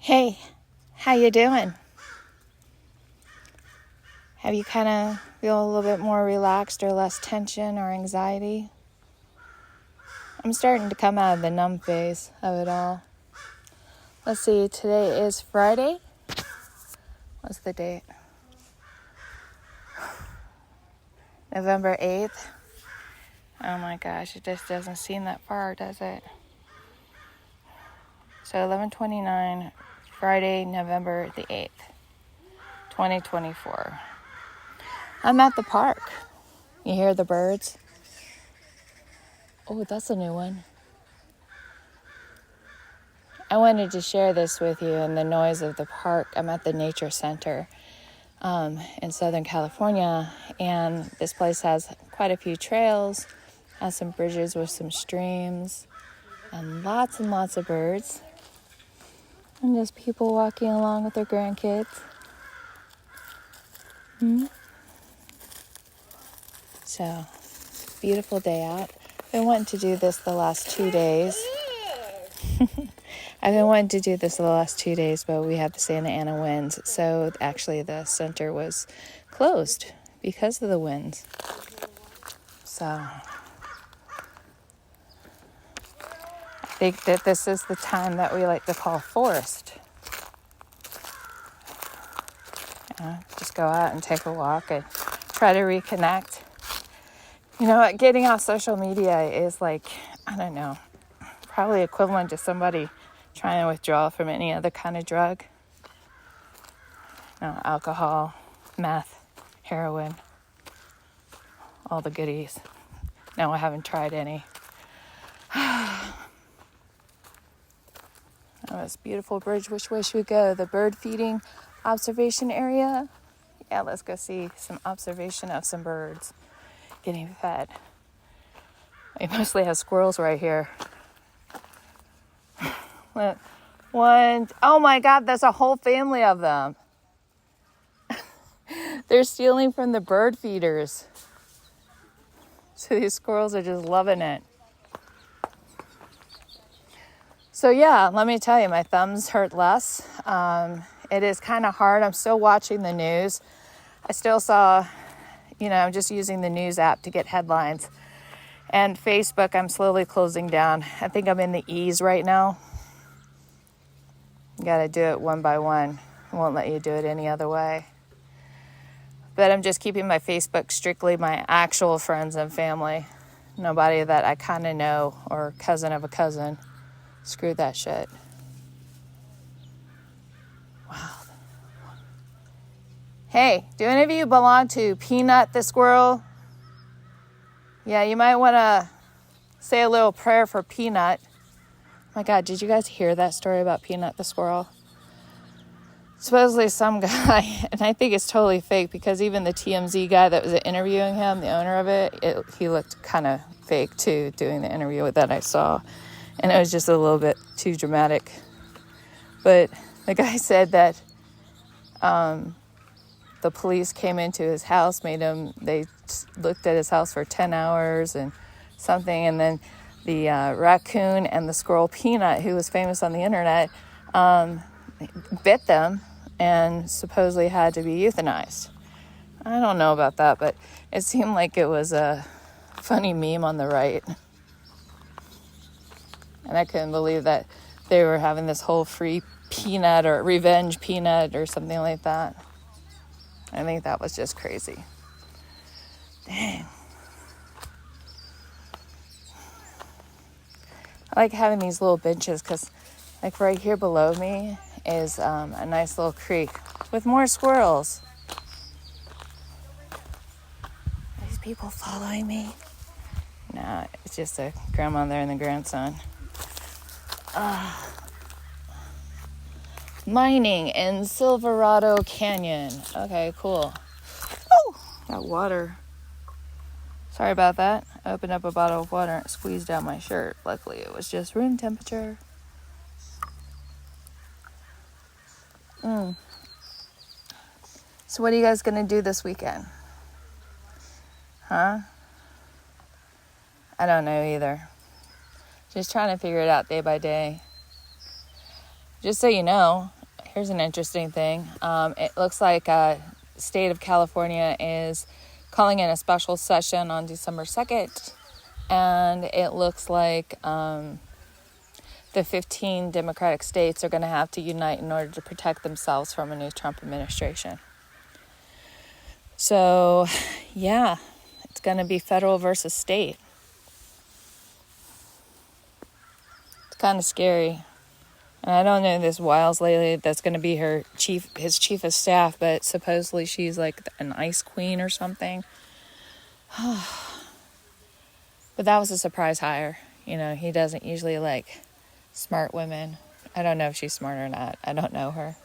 Hey, how you doing? Have you kind of feel a little bit more relaxed or less tension or anxiety? I'm starting to come out of the numb phase of it all. Let's see, today is Friday. What's the date? November 8th. Oh my gosh, it just doesn't seem that far, does it? So 11:29, Friday, November the 8th, 2024. I'm at the park. You hear the birds? Oh, that's a new one. I wanted to share this with you in the noise of the park. I'm at the Nature Center in Southern California, and this place has quite a few trails, has some bridges with some streams, and lots of birds, and just people walking along with their grandkids. So, beautiful day out. I've been wanting to do this the last 2 days. I've been wanting to do this the last 2 days, but we had the Santa Ana winds, so actually the center was closed because of the winds. So I think that this is the time that we like to call forest. Just go out and take a walk and try to reconnect. You know what, getting off social media is like, I don't know, probably equivalent to somebody trying to withdraw from any other kind of drug. Alcohol, meth, heroin, all the goodies. No, I haven't tried any. Oh, this beautiful bridge. Which way should we go? The bird feeding observation area? Yeah, let's go see some observation of some birds getting fed. We mostly have squirrels right here. One, oh my God, there's a whole family of them. They're stealing from the bird feeders. So these squirrels are just loving it. So yeah, let me tell you, my thumbs hurt less. It is kind of hard. I'm still watching the news. I still saw, I'm just using the news app to get headlines. And Facebook, I'm slowly closing down. I think I'm in the E's right now. You got to do it one by one. It won't let you do it any other way. But I'm just keeping my Facebook strictly my actual friends and family. Nobody that I kind of know or cousin of a cousin. Screw that shit. Wow. Hey, do any of you belong to Peanut the squirrel? Yeah, you might want to say a little prayer for Peanut. Oh my God, did you guys hear that story about Peanut the squirrel? Supposedly some guy, and I think it's totally fake because even the TMZ guy that was interviewing him, the owner of it, he looked kind of fake too, doing the interview that I saw. And it was just a little bit too dramatic. But the guy said that the police came into his house, they looked at his house for 10 hours and something, and then the raccoon and the squirrel Peanut, who was famous on the internet, bit them and supposedly had to be euthanized. I don't know about that, but it seemed like it was a funny meme on the right. And I couldn't believe that they were having this whole free peanut or revenge peanut or something like that. I think that was just crazy. Dang. I like having these little benches because like right here below me is a nice little creek with more squirrels. Are these people following me? No, it's just a grandmother and the grandson. Mining in Silverado Canyon. Okay, cool. Woo! Got water. Sorry about that. I opened up a bottle of water and it squeezed down my shirt. Luckily, it was just room temperature. So what are you guys going to do this weekend? Huh? I don't know either. Just trying to figure it out day by day. just so you know, here's an interesting thing. It looks like state of California is calling in a special session on December 2nd. And it looks like the 15 Democratic states are going to have to unite in order to protect themselves from a new Trump administration. So, yeah, it's going to be federal versus state. It's kind of scary. And I don't know this Wiles lady that's going to be his chief of staff, but supposedly she's like an ice queen or something. But that was a surprise hire. You know, he doesn't usually like smart women. I don't know if she's smart or not. I don't know her.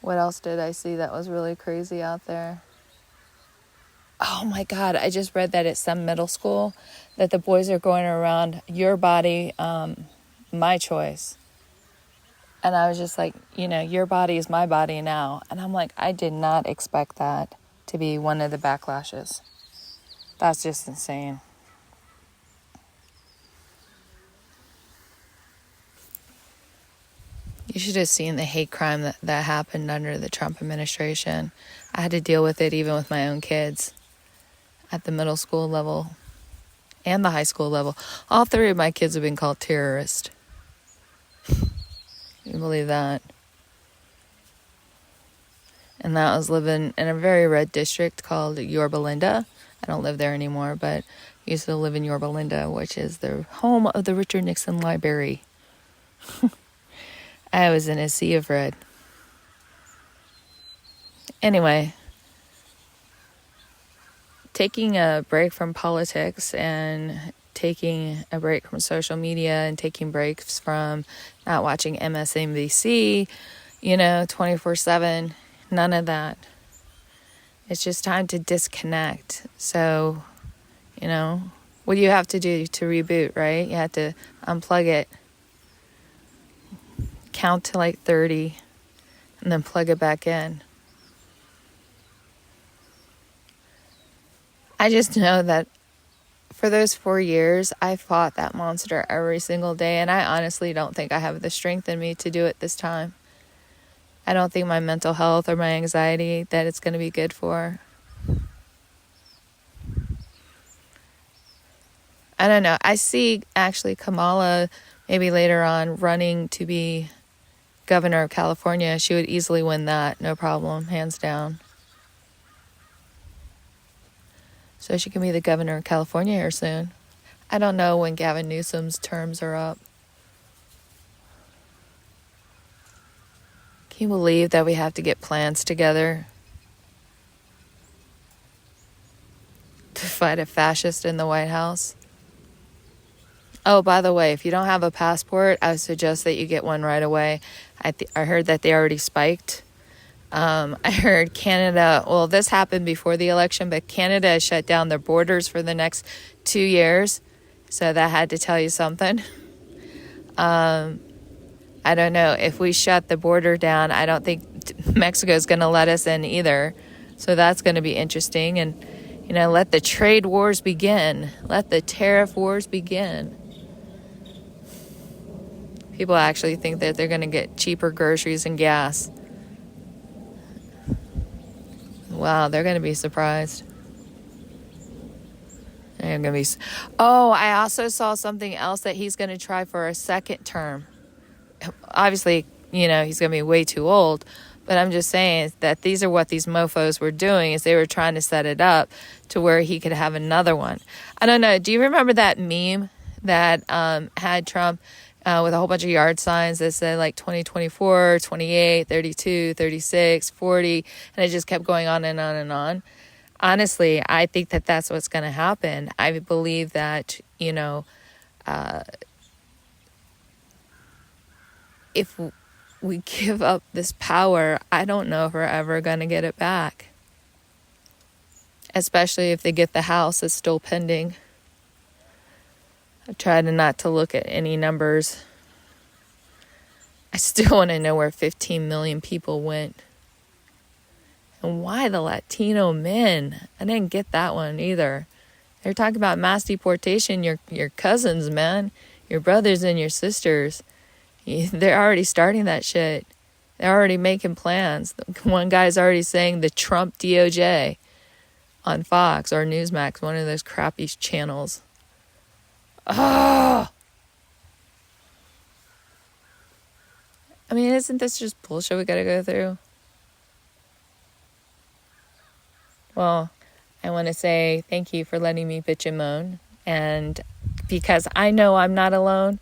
What else did I see that was really crazy out there? Oh my God, I just read that at some middle school that the boys are going around, your body, my choice. And I was just like, you know, your body is my body now. And I'm like, I did not expect that to be one of the backlashes. That's just insane. You should have seen the hate crime that happened under the Trump administration. I had to deal with it even with my own kids at the middle school level and the high school level. All three of my kids have been called terrorists. You believe that? And that was living in a very red district called Yorba Linda. I don't live there anymore, but I used to live in Yorba Linda, which is the home of the Richard Nixon Library. I was in a sea of red. Anyway, taking a break from politics and taking a break from social media and taking breaks from not watching MSNBC, 24/7, none of that. It's just time to disconnect. So, what do you have to do to reboot, right? You have to unplug it, count to like 30, and then plug it back in. I just know that for those 4 years, I fought that monster every single day, and I honestly don't think I have the strength in me to do it this time. I don't think my mental health or my anxiety that it's going to be good for. I don't know. I see actually Kamala maybe later on running to be governor of California. She would easily win that, no problem, hands down. So she can be the governor of California here soon. I don't know when Gavin Newsom's terms are up. Can you believe that we have to get plans together to fight a fascist in the White House? Oh, by the way, if you don't have a passport, I would suggest that you get one right away. I heard that they already spiked. I heard Canada, well, this happened before the election, but Canada has shut down their borders for the next 2 years. So that had to tell you something. I don't know. If we shut the border down, I don't think Mexico is going to let us in either. So that's going to be interesting. And, let the trade wars begin. Let the tariff wars begin. People actually think that they're going to get cheaper groceries and gas. Wow, they're going to be surprised. They're going to be. Oh, I also saw something else that he's going to try for a second term. Obviously, he's going to be way too old. But I'm just saying that these are what these mofos were doing, is they were trying to set it up to where he could have another one. I don't know. Do you remember that meme that had Trump with a whole bunch of yard signs that said like 2024, 28, 32, 36, 40, and it just kept going on and on and on? Honestly, I think that that's what's going to happen. I believe that, if we give up this power, I don't know if we're ever going to get it back. Especially if they get the House, it's still pending. I tried not to look at any numbers. I still want to know where 15 million people went. And why the Latino men? I didn't get that one either. They're talking about mass deportation. Your cousins, man. your brothers and your sisters, they're already starting that shit. They're already making plans. One guy's already saying the Trump DOJ on Fox or Newsmax, one of those crappy channels. Oh! I mean, isn't this just bullshit we gotta go through? Well, I want to say thank you for letting me bitch and moan. And because I know I'm not alone,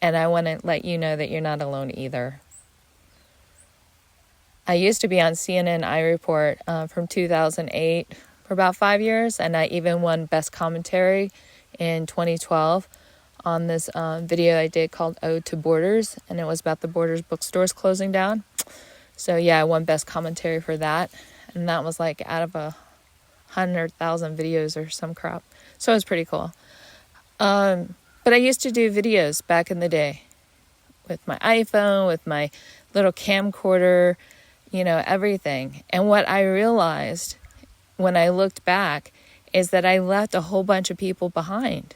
and I want to let you know that you're not alone either. I used to be on CNN iReport from 2008 for about 5 years, and I even won Best Commentary in 2012 on this video I did called Ode to Borders, and it was about the Borders bookstores closing down. So yeah, I won Best Commentary for that, and that was like out of 100,000 videos or some crap. So it was pretty cool. But I used to do videos back in the day with my iPhone, with my little camcorder, everything. And what I realized when I looked back is that I left a whole bunch of people behind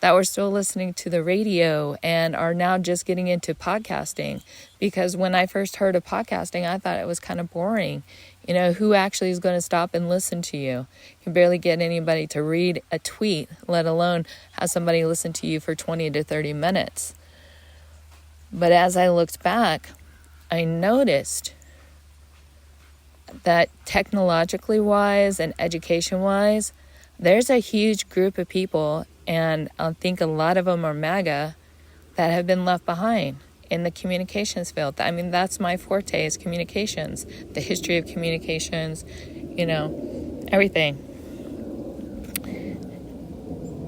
that were still listening to the radio and are now just getting into podcasting. Because when I first heard of podcasting, I thought it was kind of boring. Who actually is going to stop and listen to you? You can barely get anybody to read a tweet, let alone have somebody listen to you for 20 to 30 minutes. But as I looked back, I noticed that technologically wise and education wise, there's a huge group of people, and I think a lot of them are MAGA, that have been left behind in the communications field. I mean, that's my forte, is communications, the history of communications, everything.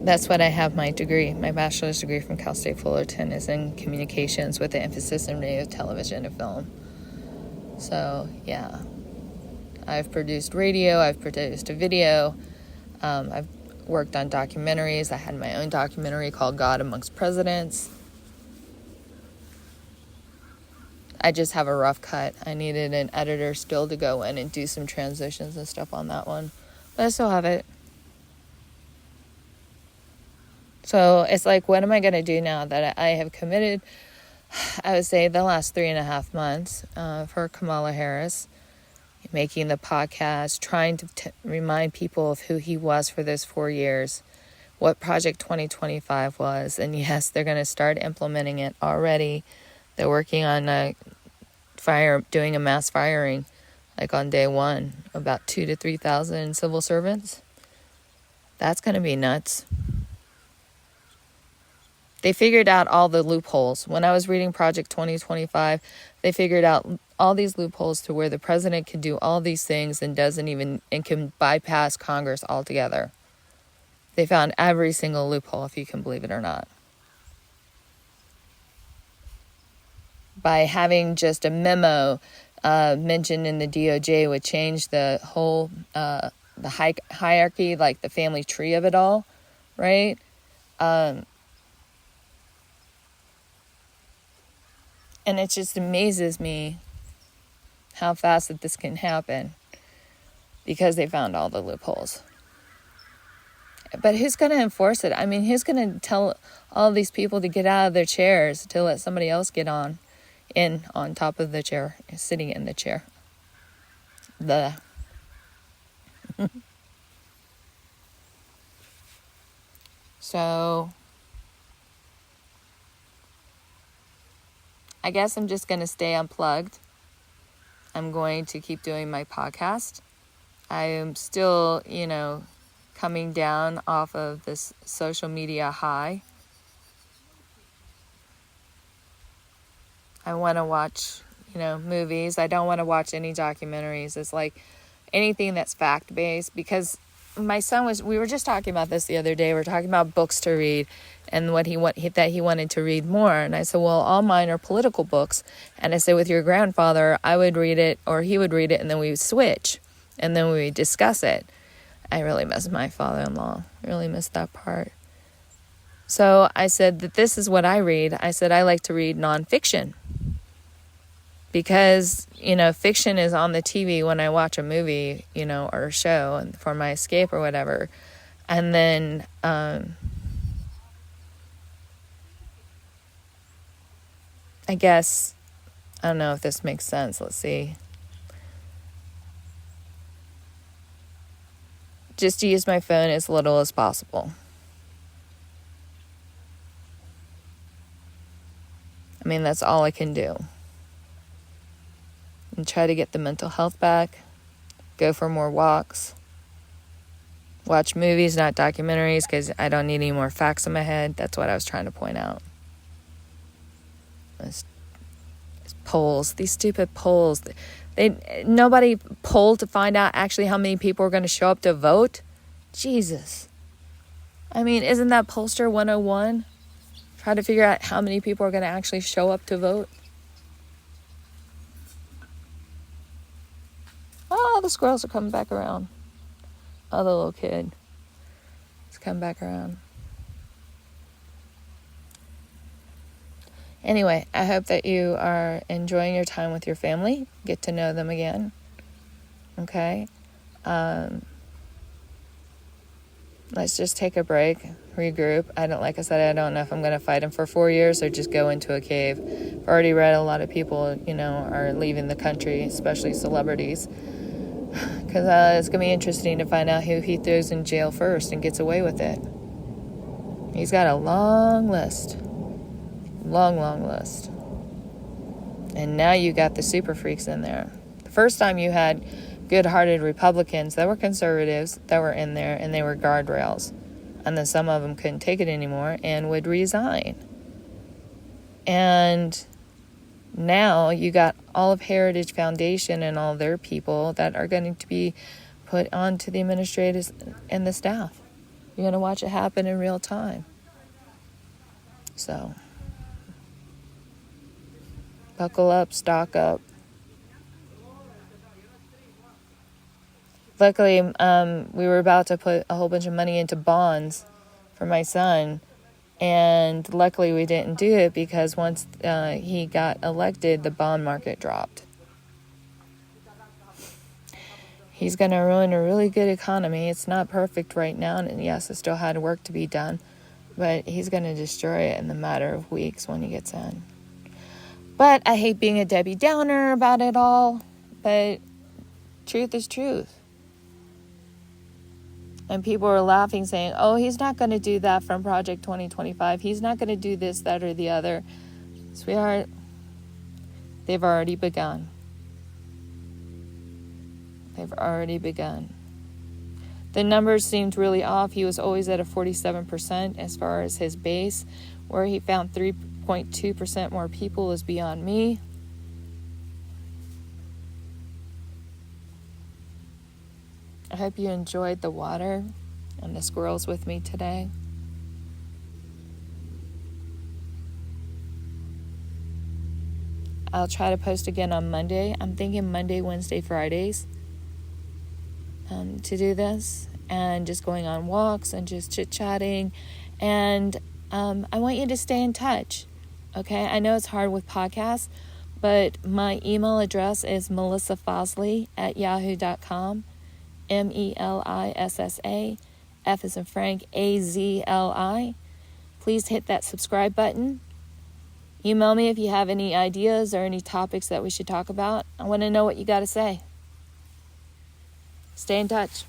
That's what I have my degree. My bachelor's degree from Cal State Fullerton is in communications with an emphasis in radio, television, and film. So, yeah. I've produced radio, I've produced a video, I've worked on documentaries. I had my own documentary called God Amongst Presidents. I just have a rough cut. I needed an editor still to go in and do some transitions and stuff on that one. But I still have it. So it's like, what am I going to do now that I have committed, I would say, the last 3.5 months for Kamala Harris, making the podcast, trying to remind people of who he was for those 4 years, what Project 2025 was. And yes, they're going to start implementing it already. They're working on doing a mass firing, like on day one, about 2,000 to 3,000 civil servants. That's going to be nuts. They figured out all the loopholes. When I was reading Project 2025, they figured out all these loopholes to where the president can do all these things and can bypass Congress altogether. They found every single loophole, if you can believe it or not. By having just a memo mentioned in the DOJ would change the whole the hierarchy, like the family tree of it all, right? And it just amazes me how fast that this can happen because they found all the loopholes. But who's going to enforce it? I mean, who's going to tell all these people to get out of their chairs to let somebody else get on top of the chair, sitting in the chair? So I guess I'm just going to stay unplugged. I'm going to keep doing my podcast. I am still, coming down off of this social media high. I want to watch, movies. I don't want to watch any documentaries. It's like anything that's fact-based, because my son we were just talking about this the other day. We were talking about books to read and what he wanted to read more. And I said, well, all mine are political books. And I said, with your grandfather, I would read it or he would read it, and then we would switch and then we would discuss it. I really miss my father-in-law. I really miss that part. So I said that this is what I read. I said, I like to read nonfiction because, fiction is on the TV when I watch a movie, or a show, and for my escape or whatever. And then, I guess, I don't know if this makes sense. Let's see. Just to use my phone as little as possible. I mean, that's all I can do. And try to get the mental health back. Go for more walks. Watch movies, not documentaries, because I don't need any more facts in my head. That's what I was trying to point out. These polls, these stupid polls. Nobody polled to find out actually how many people are going to show up to vote. Jesus. I mean, isn't that pollster 101? Try to figure out how many people are going to actually show up to vote. Oh, the squirrels are coming back around. Oh, the little kid. He's come back around. Anyway, I hope that you are enjoying your time with your family. Get to know them again. Okay? Let's just take a break, regroup. Like I said, I don't know if I'm going to fight him for 4 years or just go into a cave. I've already read a lot of people, are leaving the country, especially celebrities. Because it's going to be interesting to find out who he throws in jail first and gets away with it. He's got a long list. Long list. And now you got the super freaks in there. The first time you had good-hearted Republicans that were conservatives that were in there, and they were guardrails. And then some of them couldn't take it anymore and would resign. And now you got all of Heritage Foundation and all their people that are going to be put onto the administrators and the staff. You're going to watch it happen in real time. So, buckle up, stock up. Luckily, we were about to put a whole bunch of money into bonds for my son. And luckily we didn't do it because once he got elected, the bond market dropped. He's going to ruin a really good economy. It's not perfect right now, and yes, it still had work to be done. But he's going to destroy it in the matter of weeks when he gets in. But I hate being a Debbie Downer about it all. But truth is truth. And people are laughing, saying, oh, he's not going to do that from Project 2025. He's not going to do this, that, or the other. Sweetheart, they've already begun. They've already begun. The numbers seemed really off. He was always at a 47% as far as his base. Where he found 3.2% more people is beyond me. I hope you enjoyed the water and the squirrels with me today. I'll try to post again on Monday. I'm thinking Monday, Wednesday, Fridays to do this. And just going on walks and just chit-chatting. And I want you to stay in touch. Okay? I know it's hard with podcasts, but my email address is melissafosli@yahoo.com. Melissa, F as in Frank, AZLI. Please hit that subscribe button. Email me if you have any ideas or any topics that we should talk about. I want to know what you got to say. Stay in touch.